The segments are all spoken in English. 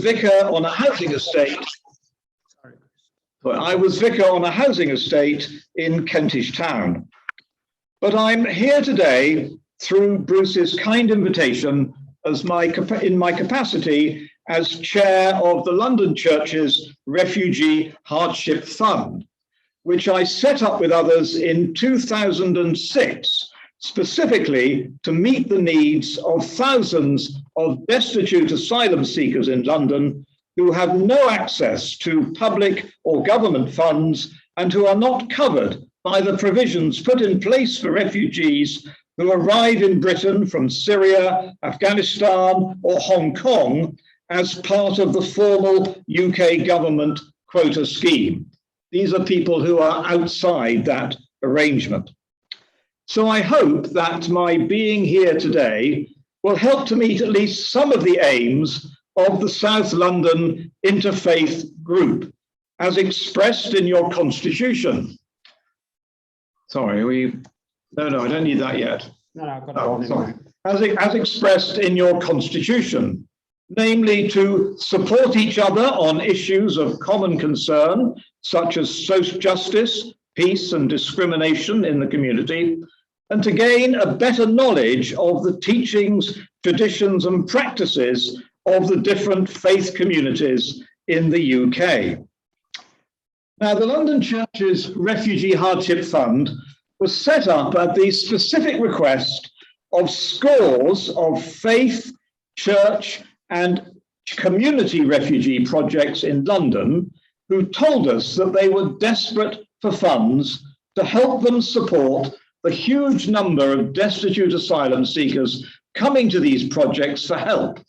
vicar on a housing estate. I was vicar on a housing estate in Kentish Town. But I'm here today through Bruce's kind invitation as in my capacity as chair of the London Church's Refugee Hardship Fund, which I set up with others in 2006, specifically to meet the needs of thousands of destitute asylum seekers in London who have no access to public or government funds and who are not covered by the provisions put in place for refugees who arrive in Britain from Syria, Afghanistan, or Hong Kong as part of the formal UK government quota scheme. These are people who are outside that arrangement. So I hope that my being here today will help to meet at least some of the aims of the South London Interfaith Group, as expressed in your constitution. Sorry, no, I don't need that yet. No, I've got it on sorry. As expressed in your constitution, namely to support each other on issues of common concern, such as social justice, peace, and discrimination in the community, and to gain a better knowledge of the teachings, traditions, and practices of the different faith communities in the UK. Now, the London Church's Refugee Hardship Fund was set up at the specific request of scores of faith, church, and community refugee projects in London who told us that they were desperate for funds to help them support the huge number of destitute asylum seekers coming to these projects for help.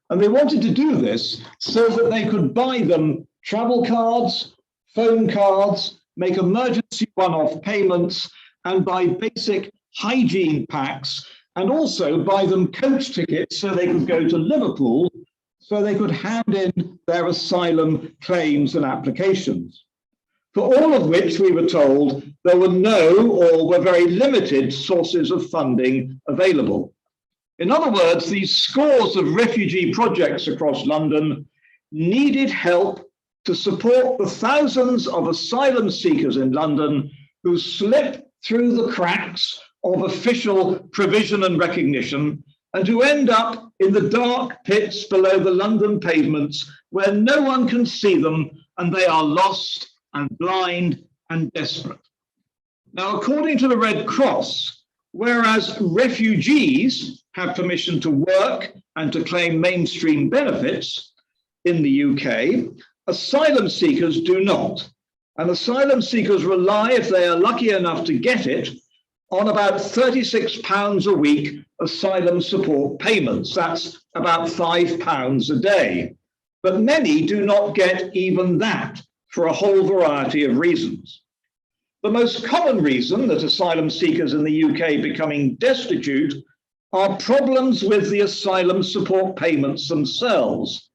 And they wanted to do this so that they could buy them travel cards, phone cards, make emergency one-off payments, and buy basic hygiene packs, and also buy them coach tickets so they could go to Liverpool, so they could hand in their asylum claims and applications. For all of which we were told there were no or were very limited sources of funding available. In other words, these scores of refugee projects across London needed help to support the thousands of asylum seekers in London who slip through the cracks of official provision and recognition and who end up in the dark pits below the London pavements where no one can see them and they are lost and blind and desperate. Now, according to the Red Cross, whereas refugees have permission to work and to claim mainstream benefits in the UK, asylum seekers do not. And asylum seekers rely, if they are lucky enough to get it, on about £36 a week asylum support payments. That's about £5 a day. But many do not get even that for a whole variety of reasons. The most common reason that asylum seekers in the UK becoming destitute are problems with the asylum support payments themselves.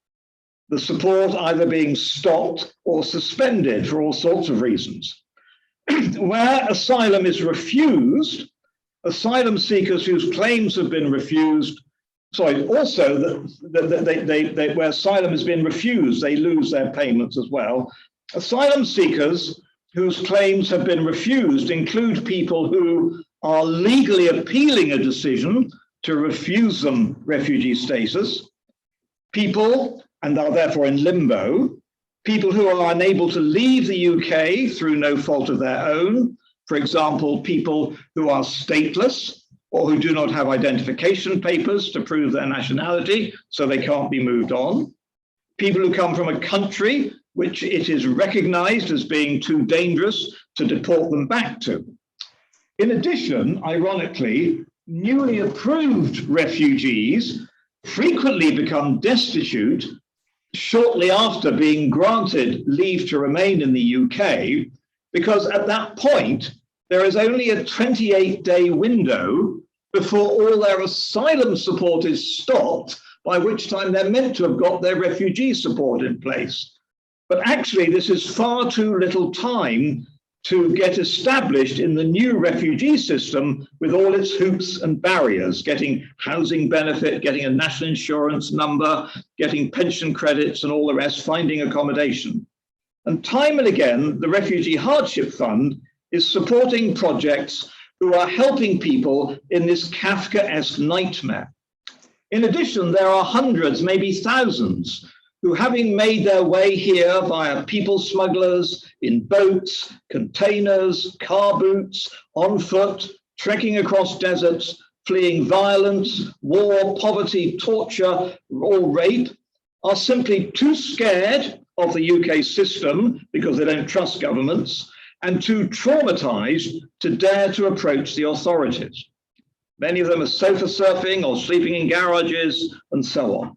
The support either being stopped or suspended for all sorts of reasons. Where asylum is refused, asylum seekers whose claims have been refused, where asylum has been refused, they lose their payments as well. Asylum seekers whose claims have been refused include people who are legally appealing a decision to refuse them refugee status, people, and are therefore in limbo, people who are unable to leave the UK through no fault of their own, for example, people who are stateless or who do not have identification papers to prove their nationality, so they can't be moved on, people who come from a country which it is recognized as being too dangerous to deport them back to. In addition, ironically, newly approved refugees frequently become destitute shortly after being granted leave to remain in the UK, because at that point, there is only a 28-day window before all their asylum support is stopped, by which time they're meant to have got their refugee support in place. But actually, this is far too little time to get established in the new refugee system with all its hoops and barriers, getting housing benefit, getting a national insurance number, getting pension credits and all the rest, finding accommodation. And time and again, the Refugee Hardship Fund is supporting projects who are helping people in this Kafkaesque nightmare. In addition, there are hundreds, maybe thousands, who, having made their way here via people smugglers, in boats, containers, car boots, on foot, trekking across deserts, fleeing violence, war, poverty, torture, or rape, are simply too scared of the UK system because they don't trust governments, and too traumatized to dare to approach the authorities. Many of them are sofa surfing or sleeping in garages and so on.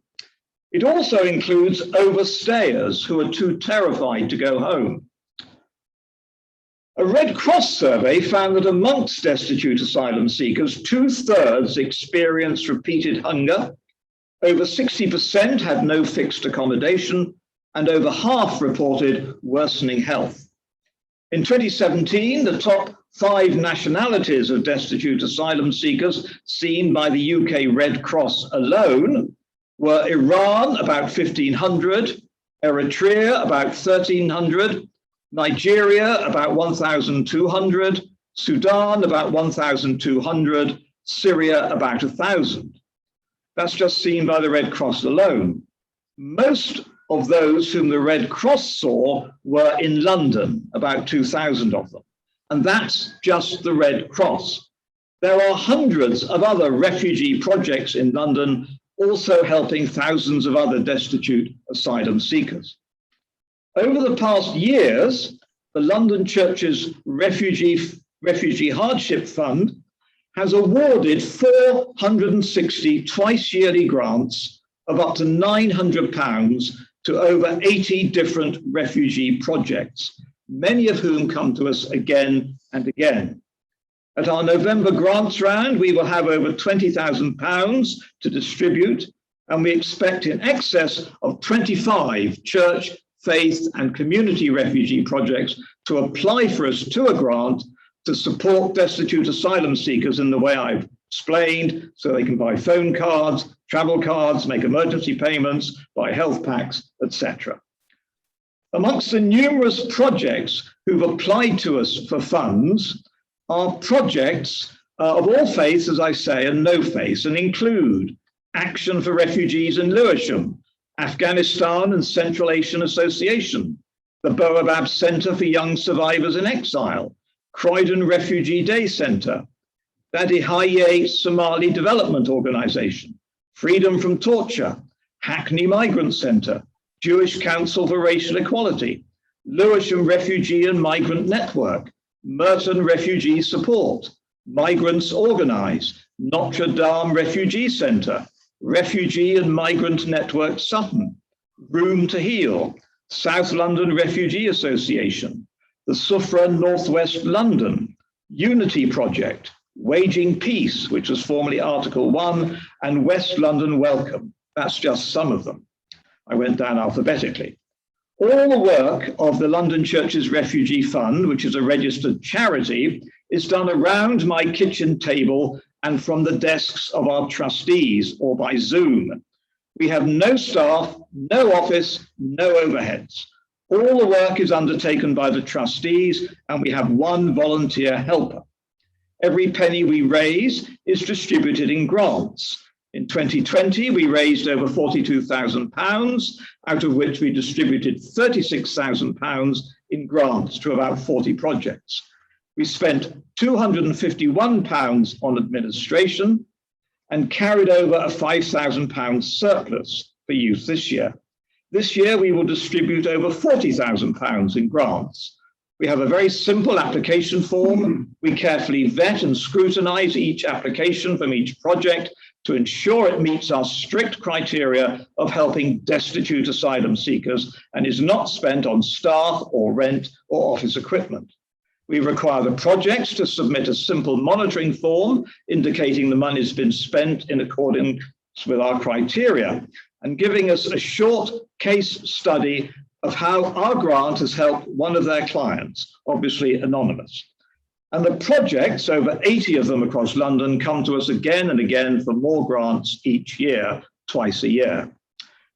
It also includes overstayers who are too terrified to go home. A Red Cross survey found that amongst destitute asylum seekers, 2/3 experienced repeated hunger, over 60% had no fixed accommodation, and over half reported worsening health. In 2017, the top 5 nationalities of destitute asylum seekers seen by the UK Red Cross alone were Iran, about 1,500, Eritrea, about 1,300, Nigeria, about 1,200, Sudan, about 1,200, Syria, about 1,000. That's just seen by the Red Cross alone. Most of those whom the Red Cross saw were in London, about 2,000 of them. And that's just the Red Cross. There are hundreds of other refugee projects in London also helping thousands of other destitute asylum seekers. Over the past years, the London Church's Refugee Hardship Fund has awarded 460 twice-yearly grants of up to £900 to over 80 different refugee projects, many of whom come to us again and again. At our November grants round, we will have over £20,000 to distribute, and we expect in excess of 25 church, faith, and community refugee projects to apply for us to a grant to support destitute asylum seekers in the way I've explained, so they can buy phone cards, travel cards, make emergency payments, buy health packs, etc. Amongst the numerous projects who've applied to us for funds are projects of all faiths, as I say, and no faiths, and include Action for Refugees in Lewisham, Afghanistan and Central Asian Association, the Boabab Centre for Young Survivors in Exile, Croydon Refugee Day Centre, Badihaye Somali Development Organisation, Freedom from Torture, Hackney Migrant Centre, Jewish Council for Racial Equality, Lewisham Refugee and Migrant Network, Merton Refugee Support, Migrants Organise, Notre Dame Refugee Centre, Refugee and Migrant Network Sutton, Room to Heal, South London Refugee Association, the Sufra Northwest London, Unity Project, Waging Peace, which was formerly Article 1, and West London Welcome. That's just some of them. I went down alphabetically. All the work of the London Church's Refugee Fund, which is a registered charity, is done around my kitchen table and from the desks of our trustees or by Zoom. We have no staff, no office, no overheads. All the work is undertaken by the trustees, and we have one volunteer helper. Every penny we raise is distributed in grants. In 2020, we raised over £42,000, out of which we distributed £36,000 in grants to about 40 projects. We spent £251 on administration and carried over a £5,000 surplus for use this year. This year, we will distribute over £40,000 in grants. We have a very simple application form. We carefully vet and scrutinize each application from each project to ensure it meets our strict criteria of helping destitute asylum seekers and is not spent on staff or rent or office equipment. We require the projects to submit a simple monitoring form indicating the money's been spent in accordance with our criteria and giving us a short case study of how our grant has helped one of their clients, obviously anonymous. And the projects, over 80 of them across London, come to us again and again for more grants each year, twice a year.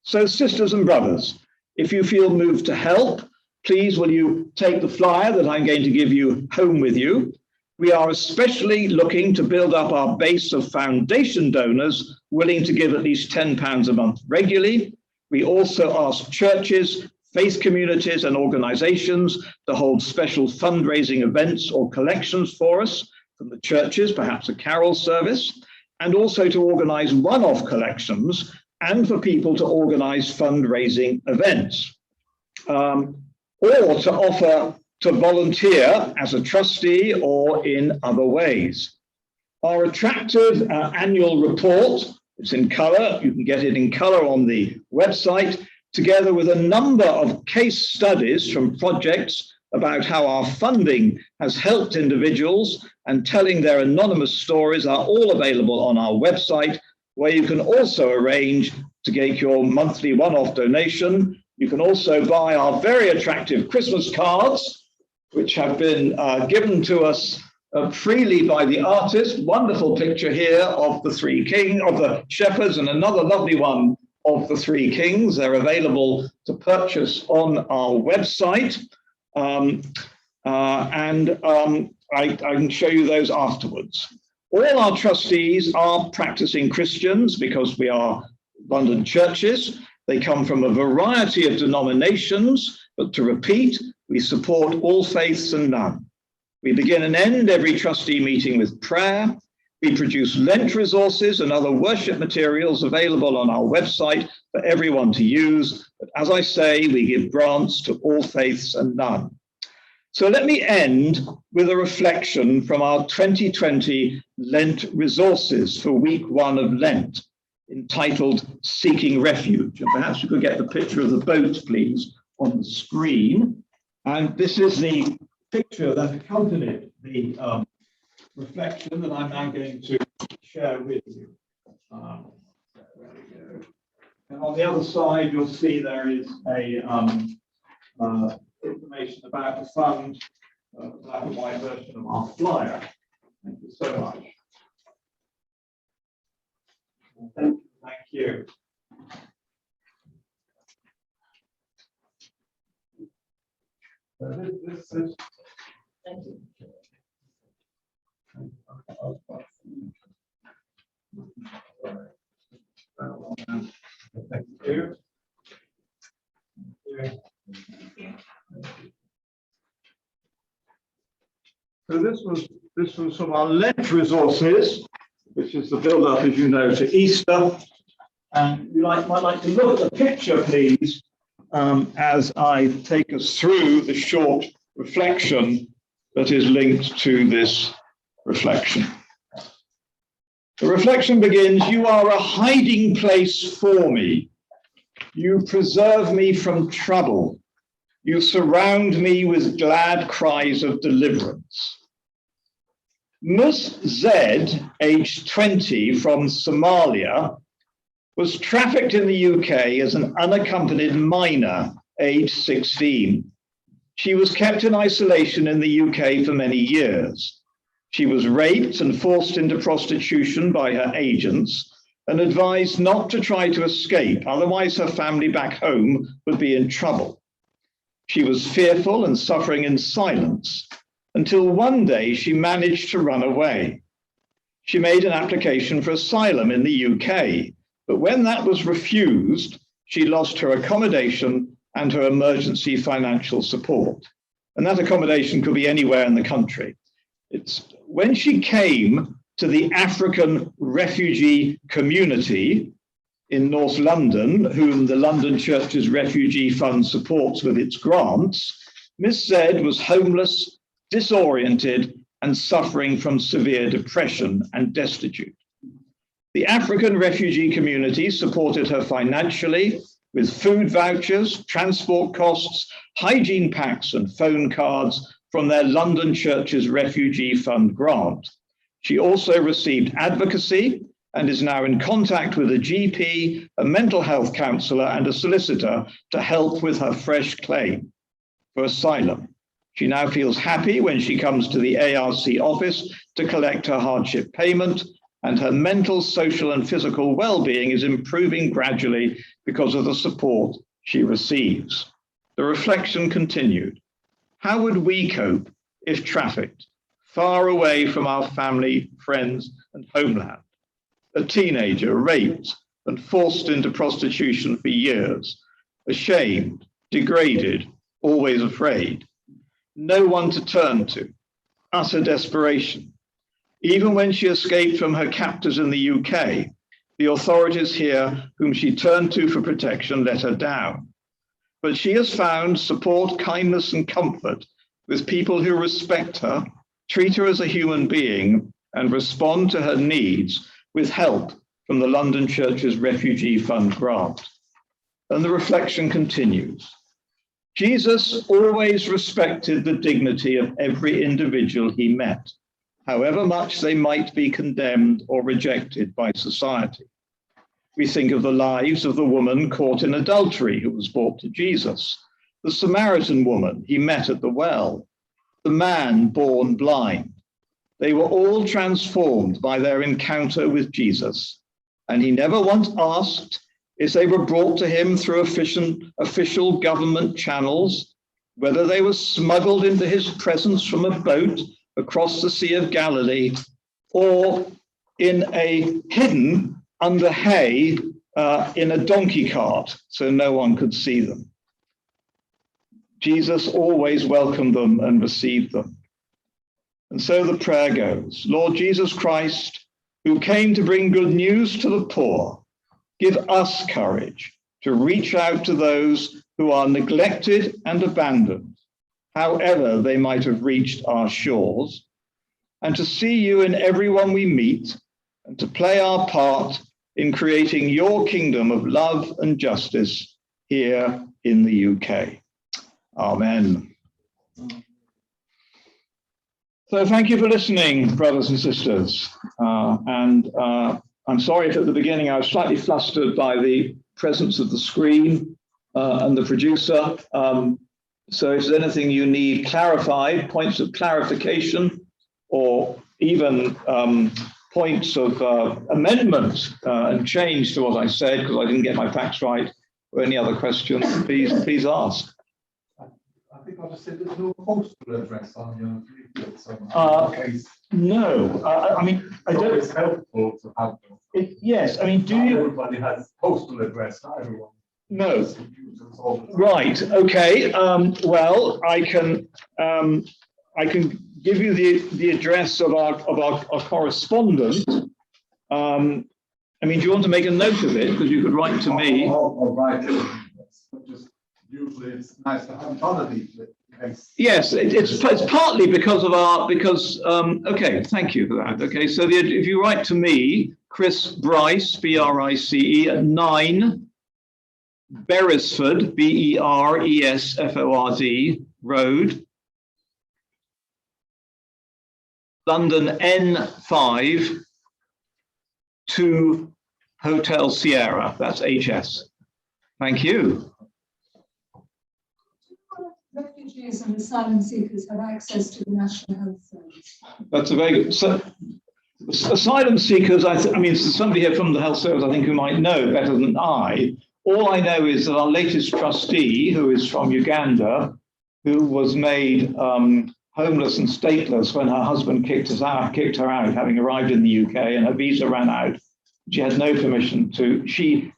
So sisters and brothers, if you feel moved to help, please will you take the flyer that I'm going to give you home with you. We are especially looking to build up our base of foundation donors willing to give at least £10 a month regularly. We also ask churches, faith communities and organizations to hold special fundraising events or collections for us from the churches, perhaps a carol service, and also to organize one-off collections and for people to organize fundraising events, or to offer to volunteer as a trustee or in other ways. Our attractive annual report, it's in color, you can get it in color on the website, together with a number of case studies from projects about how our funding has helped individuals and telling their anonymous stories are all available on our website, where you can also arrange to get your monthly one-off donation. You can also buy our very attractive Christmas cards, which have been given to us freely by the artist. Wonderful picture here of the three kings, of the shepherds, and another lovely one of the three kings. They're available to purchase on our website. I can show you those afterwards. All our trustees are practicing Christians because we are London churches. They come from a variety of denominations, but to repeat, we support all faiths and none. We begin and end every trustee meeting with prayer. We produce Lent resources and other worship materials available on our website for everyone to use. But as I say, we give grants to all faiths and none. So let me end with a reflection from our 2020 Lent resources for week 1 of Lent, entitled Seeking Refuge. And perhaps you could get the picture of the boat, please, on the screen. And this is the picture that accompanied the reflection that I'm now going to share with you. There we go. And on the other side, you'll see there is a information about the fund, black and white version of our flyer. Thank you so much. Thank you. This is. Thank you. Thank you. So this was from our Lent resources, which is the build-up, as you know, to Easter. And you might like to look at the picture, please, as I take us through the short reflection that is linked to this reflection. The reflection begins, "You are a hiding place for me. You preserve me from trouble. You surround me with glad cries of deliverance." Ms. Z, aged 20, from Somalia, was trafficked in the UK as an unaccompanied minor, aged 16. She was kept in isolation in the UK for many years. She was raped and forced into prostitution by her agents and advised not to try to escape, otherwise her family back home would be in trouble. She was fearful and suffering in silence until one day she managed to run away. She made an application for asylum in the UK, but when that was refused, she lost her accommodation and her emergency financial support. And that accommodation could be anywhere in the country. It's when she came to the African refugee community in North London, whom the London Church's Refugee Fund supports with its grants, Miss Z was homeless, disoriented, and suffering from severe depression and destitute. The African refugee community supported her financially with food vouchers, transport costs, hygiene packs, and phone cards from their London Church's Refugee Fund grant. She also received advocacy and is now in contact with a GP, a mental health counsellor, and a solicitor to help with her fresh claim for asylum. She now feels happy when she comes to the ARC office to collect her hardship payment, and her mental, social, and physical well-being is improving gradually because of the support she receives. The reflection continued. How would we cope if trafficked, far away from our family, friends, and homeland? A teenager raped and forced into prostitution for years, ashamed, degraded, always afraid. No one to turn to, utter desperation. Even when she escaped from her captors in the UK, the authorities here, whom she turned to for protection, let her down. But she has found support, kindness, and comfort with people who respect her, treat her as a human being, and respond to her needs with help from the London Church's Refugee Fund grant. And the reflection continues. Jesus always respected the dignity of every individual he met, however much they might be condemned or rejected by society. We think of the lives of the woman caught in adultery who was brought to Jesus, the Samaritan woman he met at the well, the man born blind. They were all transformed by their encounter with Jesus, and he never once asked if they were brought to him through official government channels, whether they were smuggled into his presence from a boat across the Sea of Galilee, or in a hidden under hay in a donkey cart so no one could see them. Jesus always welcomed them and received them. And so the prayer goes, Lord Jesus Christ, who came to bring good news to the poor, give us courage to reach out to those who are neglected and abandoned, however they might have reached our shores, and to see you in everyone we meet, and to play our part in creating your kingdom of love and justice here in the UK. Amen. So thank you for listening, brothers and sisters. I'm sorry if at the beginning I was slightly flustered by the presence of the screen and the producer. So if there's anything you need clarified, points of clarification, or even points of amendment and change to what I said, because I didn't get my facts right, or any other questions, please ask. I think I just said there's no postal address on your leaflet. No, I mean, I don't. It's helpful to have them. Yes, I mean, do you? Everybody has postal address, not everyone. No. Right. Okay. Well, I can give you the address of our correspondent. I mean, do you want to make a note of it? Because you could write to me. I'll write it. Just usually it's nice to have it on a leaflet. Yes, it's partly because of okay, thank you for that. Okay, so if you write to me, Chris Brice, B-R-I-C-E, at 9 Beresford, B-E-R-E-S-F-O-R-D Road, London N5 to Hotel Sierra, that's HS. Thank you. Refugees and asylum seekers have access to the National Health Service. That's a very good. So, asylum seekers, I mean, somebody here from the Health Service, I think, who might know better than I. All I know is that our latest trustee, who is from Uganda, who was made homeless and stateless when her husband kicked her out, having arrived in the UK, and her visa ran out. She had no permission to. She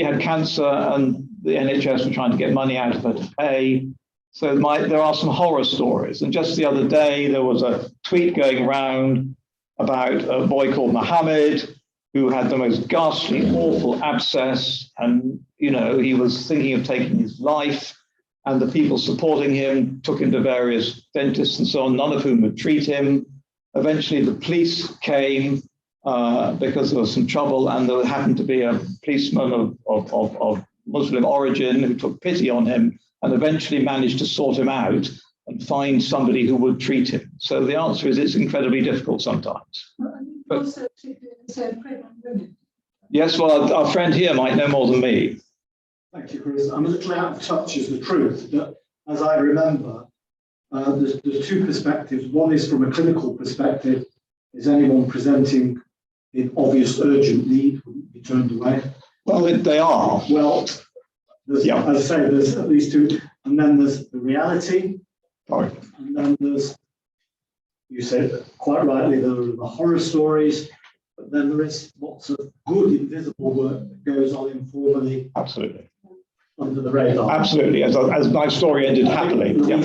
had cancer, and the NHS were trying to get money out of her to pay. So there are some horror stories. And just the other day, there was a tweet going around about a boy called Mohammed, who had the most ghastly, awful abscess. And, you know, he was thinking of taking his life. And the people supporting him took him to various dentists and so on, none of whom would treat him. Eventually, the police came because there was some trouble, and there happened to be a policeman of Muslim origin who took pity on him and eventually managed to sort him out and find somebody who would treat him. So the answer is it's incredibly difficult sometimes. Also, in also pregnant women. Yes, well, our friend here might know more than me. Thank you, Chris. I'm a little out of touch is the truth, but as I remember, there's two perspectives. One is from a clinical perspective. Is anyone presenting in obvious urgent need wouldn't be turned away? Well, they are. Well, as I say, there's at least two. And then there's the reality. Sorry. And then there's, you said quite rightly, there are the horror stories, but then there is lots of good invisible work that goes on informally. Absolutely. Under the radar. Absolutely, as my story ended happily. Yeah.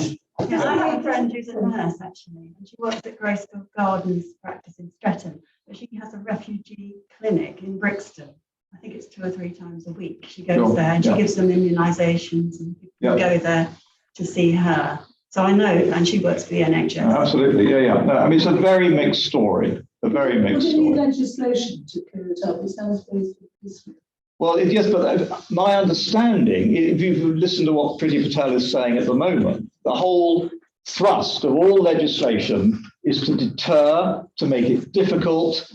Yeah, I have a friend who's a nurse actually, and she works at Gracefield Gardens practice in Streatham, but she has a refugee clinic in Brixton. I think it's 2 or 3 times a week. She goes there and she gives them immunisations, and people go there to see her. So I know, and she works for the NHS. Absolutely, yeah. No, I mean, it's a very mixed story. A very mixed Would you need story. legislation to clear it up? It sounds very peaceful. Well, yes, but my understanding, if you've listened to what Priti Patel is saying at the moment, the whole thrust of all legislation is to deter, to make it difficult,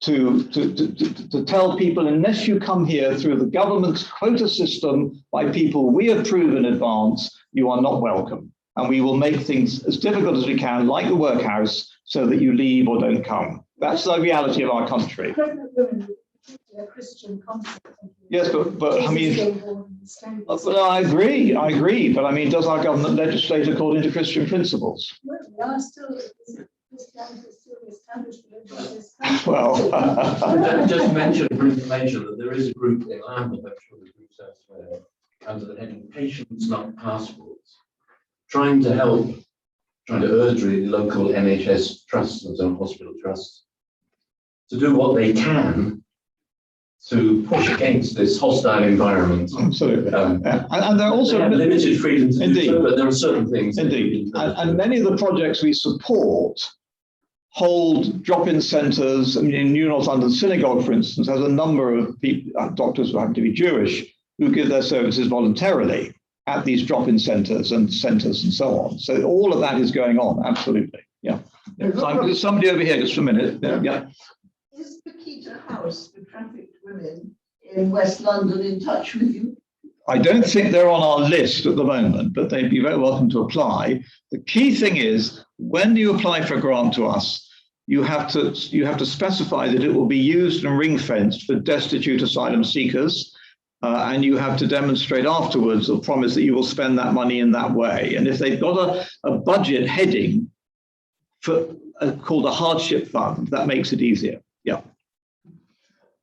to tell people, unless you come here through the government's quota system by people we approve in advance, you are not welcome. And we will make things as difficult as we can, like the workhouse, so that you leave or don't come. That's the reality of our country. Pregnant women, a Christian concept. Yes, but I mean, well, I agree. But I mean, does our government legislate according to Christian principles? Well, we are still, Christianity is still the established religion of this country. Well, just mention for information that there is a group in Lambeth, I'm sure the group elsewhere, under the heading Patients Not Passports, trying to urge really local NHS trusts and hospital trusts to do what they can to push against this hostile environment. absolutely. And there are also they have limited freedom to indeed, do so, but there are certain things. Indeed. And many of the projects we support hold drop-in centres. I mean, in New North London Synagogue, for instance, has a number of people, doctors who happen to be Jewish, who give their services voluntarily at these drop-in centres and so on. So all of that is going on, absolutely. Yeah. So there's somebody over here, just for a minute. Yeah. Is Paquita House for trafficked women in West London in touch with you? I don't think they're on our list at the moment, but they'd be very welcome to apply. The key thing is, when you apply for a grant to us, you have to specify that it will be used and ring-fenced for destitute asylum seekers, and you have to demonstrate afterwards or promise that you will spend that money in that way. And if they've got a budget heading for called a hardship fund, that makes it easier. Yeah.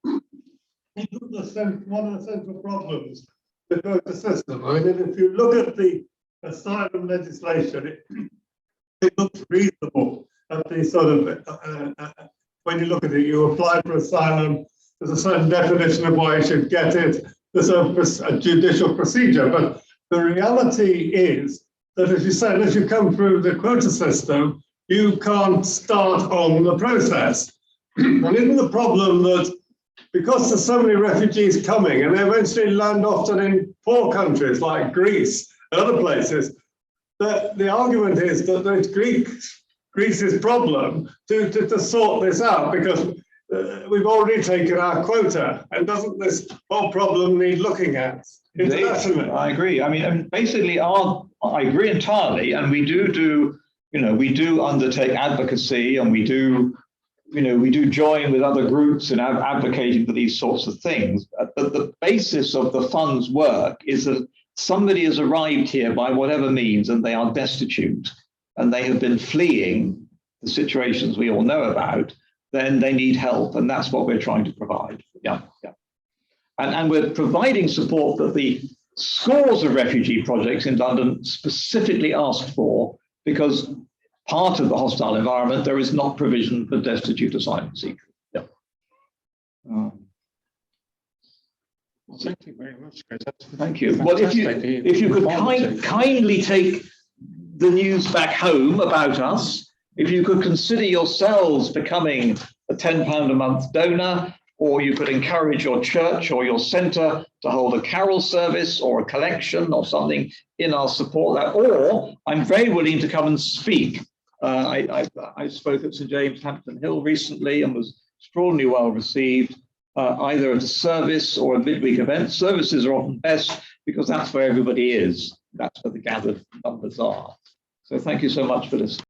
One of the central problems with the system, I mean, if you look at the asylum legislation, it looks reasonable at the sort of, when you look at it, you apply for asylum, there's a certain definition of why you should get it, there's a judicial procedure, but the reality is that if you say, unless you come through the quota system, you can't start on the process. And isn't the problem that because there's so many refugees coming and they eventually land often in poor countries like Greece and other places, that the argument is that it's Greece's problem to sort this out, because we've already taken our quota, and doesn't this whole problem need looking at internationally? I agree. I mean, basically, I agree entirely, and we do undertake advocacy, and we do join with other groups in advocating for these sorts of things. But the basis of the fund's work is that somebody has arrived here by whatever means, and they are destitute, and they have been fleeing the situations we all know about, then they need help, and that's what we're trying to provide. Yeah. And we're providing support that the scores of refugee projects in London specifically asked for, because part of the hostile environment, there is not provision for destitute asylum seekers. Yeah. Thank you very much, Chris. Thank you. Well, if you could kindly take the news back home about us, if you could consider yourselves becoming a £10 a month donor, or you could encourage your church or your centre to hold a carol service or a collection or something in our support that, or I'm very willing to come and speak. I spoke at St James Hampton Hill recently and was extraordinarily well received, either at a service or a midweek event. Services are often best because that's where everybody is. That's where the gathered numbers are. So thank you so much for listening.